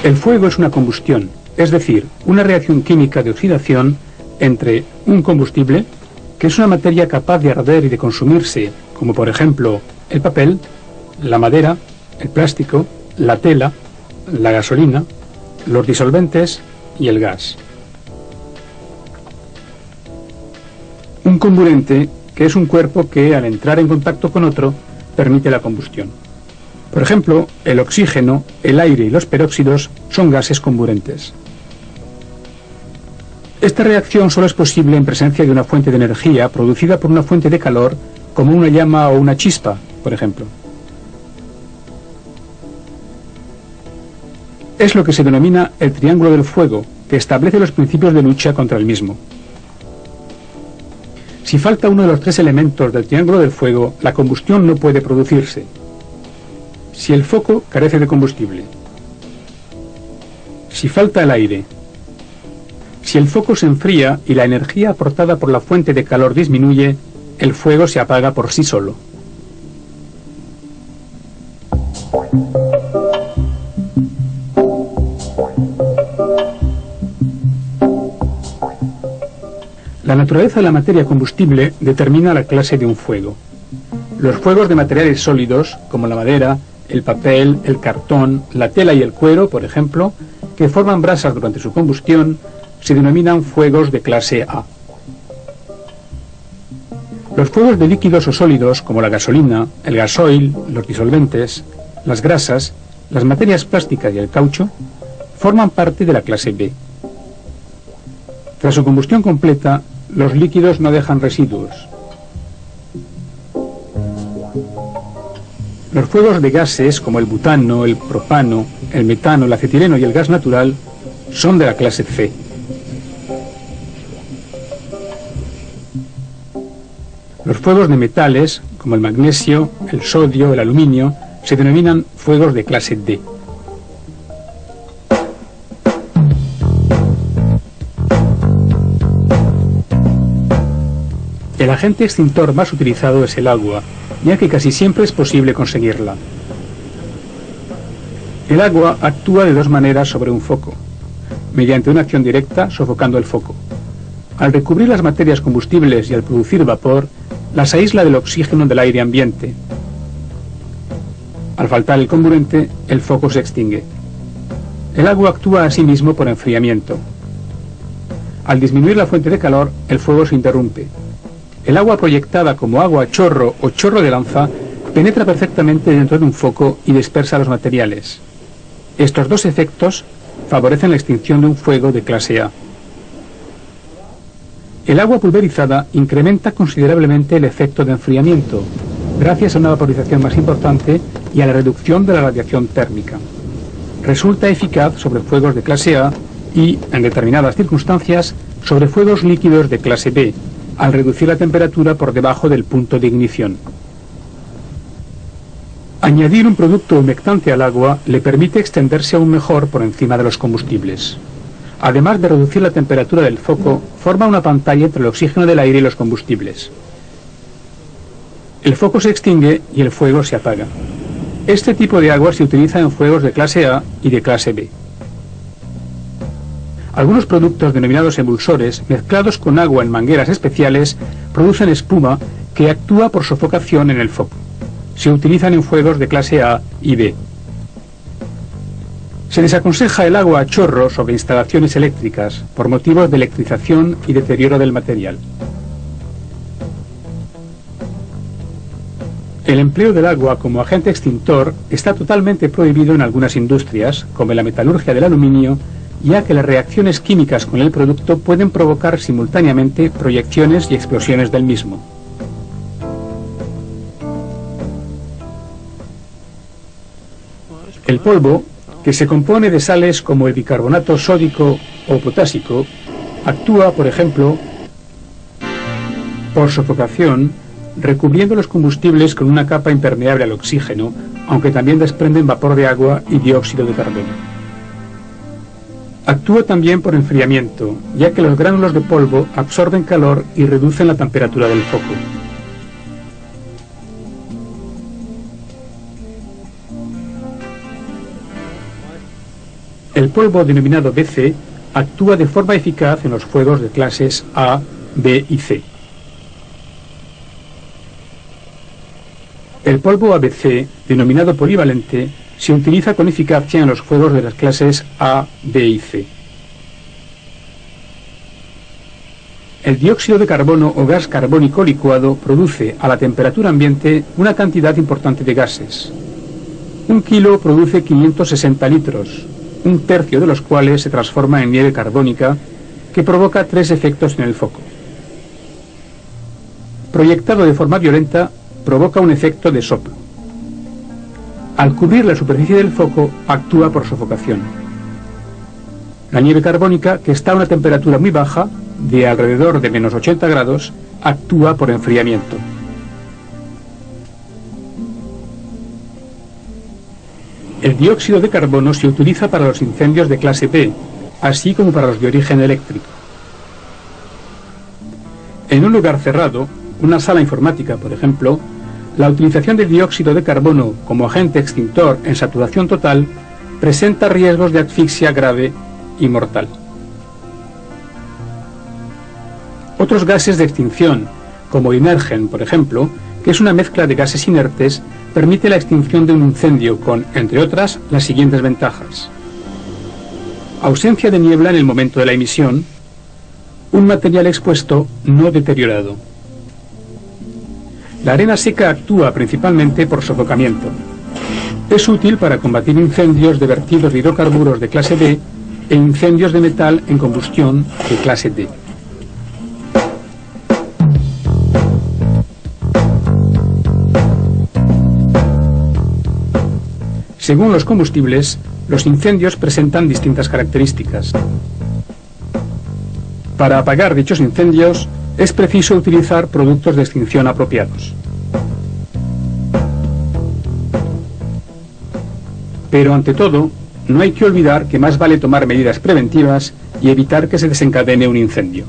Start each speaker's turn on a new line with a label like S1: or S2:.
S1: El fuego es una combustión, es decir, una reacción química de oxidación entre un combustible, que es una materia capaz de arder y de consumirse, como por ejemplo el papel, la madera, el plástico, la tela, la gasolina, los disolventes y el gas. Un comburente, que es un cuerpo que al entrar en contacto con otro permite la combustión. Por ejemplo, el oxígeno, el aire y los peróxidos son gases comburentes. Esta reacción solo es posible en presencia de una fuente de energía producida por una fuente de calor, como una llama o una chispa, por ejemplo. Es lo que se denomina el triángulo del fuego, que establece los principios de lucha contra el mismo. Si falta uno de los tres elementos del triángulo del fuego, la combustión no puede producirse. Si el foco carece de combustible, si falta el aire, si el foco se enfría y la energía aportada por la fuente de calor disminuye, el fuego se apaga por sí solo. La naturaleza de la materia combustible determina la clase de un fuego. Los fuegos de materiales sólidos, como la madera, el papel, el cartón, la tela y el cuero, por ejemplo, que forman brasas durante su combustión, se denominan fuegos de clase A. Los fuegos de líquidos o sólidos, como la gasolina, el gasoil, los disolventes, las grasas, las materias plásticas y el caucho, forman parte de la clase B. Tras su combustión completa, los líquidos no dejan residuos. Los fuegos de gases, como el butano, el propano, el metano, el acetileno y el gas natural, son de la clase C. Los fuegos de metales, como el magnesio, el sodio, el aluminio, se denominan fuegos de clase D. El agente extintor más utilizado es el agua, ya que casi siempre es posible conseguirla. El agua actúa de dos maneras sobre un foco: mediante una acción directa, sofocando el foco. Al recubrir las materias combustibles y al producir vapor, las aísla del oxígeno del aire ambiente. Al faltar el comburente, el foco se extingue. El agua actúa asimismo por enfriamiento. Al disminuir la fuente de calor, el fuego se interrumpe. El agua proyectada como agua a chorro o chorro de lanza penetra perfectamente dentro de un foco y dispersa los materiales. Estos dos efectos favorecen la extinción de un fuego de clase A. El agua pulverizada incrementa considerablemente el efecto de enfriamiento, gracias a una vaporización más importante y a la reducción de la radiación térmica. Resulta eficaz sobre fuegos de clase A y, en determinadas circunstancias, sobre fuegos líquidos de clase B, al reducir la temperatura por debajo del punto de ignición. Añadir un producto humectante al agua le permite extenderse aún mejor por encima de los combustibles. Además de reducir la temperatura del foco, forma una pantalla entre el oxígeno del aire y los combustibles. El foco se extingue y el fuego se apaga. Este tipo de agua se utiliza en fuegos de clase A y de clase B. Algunos productos denominados emulsores, mezclados con agua en mangueras especiales, producen espuma que actúa por sofocación en el foco. Se utilizan en fuegos de clase A y B. Se desaconseja el agua a chorro sobre instalaciones eléctricas por motivos de electrización y deterioro del material. El empleo del agua como agente extintor está totalmente prohibido en algunas industrias, como en la metalurgia del aluminio, ya que las reacciones químicas con el producto pueden provocar simultáneamente proyecciones y explosiones del mismo. El polvo, que se compone de sales como el bicarbonato sódico o potásico, actúa, por ejemplo, por sofocación, recubriendo los combustibles con una capa impermeable al oxígeno, aunque también desprenden vapor de agua y dióxido de carbono. Actúa también por enfriamiento, ya que los gránulos de polvo absorben calor y reducen la temperatura del foco. El polvo denominado BC actúa de forma eficaz en los fuegos de clases A, B y C. El polvo ABC, denominado polivalente, se utiliza con eficacia en los fuegos de las clases A, B y C. El dióxido de carbono o gas carbónico licuado produce a la temperatura ambiente una cantidad importante de gases. 1 kilo produce 560 litros, un tercio de los cuales se transforma en nieve carbónica, que provoca 3 efectos en el foco. Proyectado de forma violenta, provoca un efecto de soplo. Al cubrir la superficie del foco, actúa por sofocación. La nieve carbónica, que está a una temperatura muy baja, de alrededor de menos 80 grados, actúa por enfriamiento. El dióxido de carbono se utiliza para los incendios de clase B, así como para los de origen eléctrico. En un lugar cerrado, una sala informática, por ejemplo, la utilización del dióxido de carbono como agente extintor en saturación total presenta riesgos de asfixia grave y mortal. Otros gases de extinción, como Inergen, por ejemplo, que es una mezcla de gases inertes, permite la extinción de un incendio con, entre otras, las siguientes ventajas. Ausencia de niebla en el momento de la emisión, un material expuesto no deteriorado. La arena seca actúa principalmente por sofocamiento. Es útil para combatir incendios de vertidos de hidrocarburos de clase B e incendios de metal en combustión de clase D. Según los combustibles, los incendios presentan distintas características. Para apagar dichos incendios, es preciso utilizar productos de extinción apropiados. Pero ante todo, no hay que olvidar que más vale tomar medidas preventivas y evitar que se desencadene un incendio.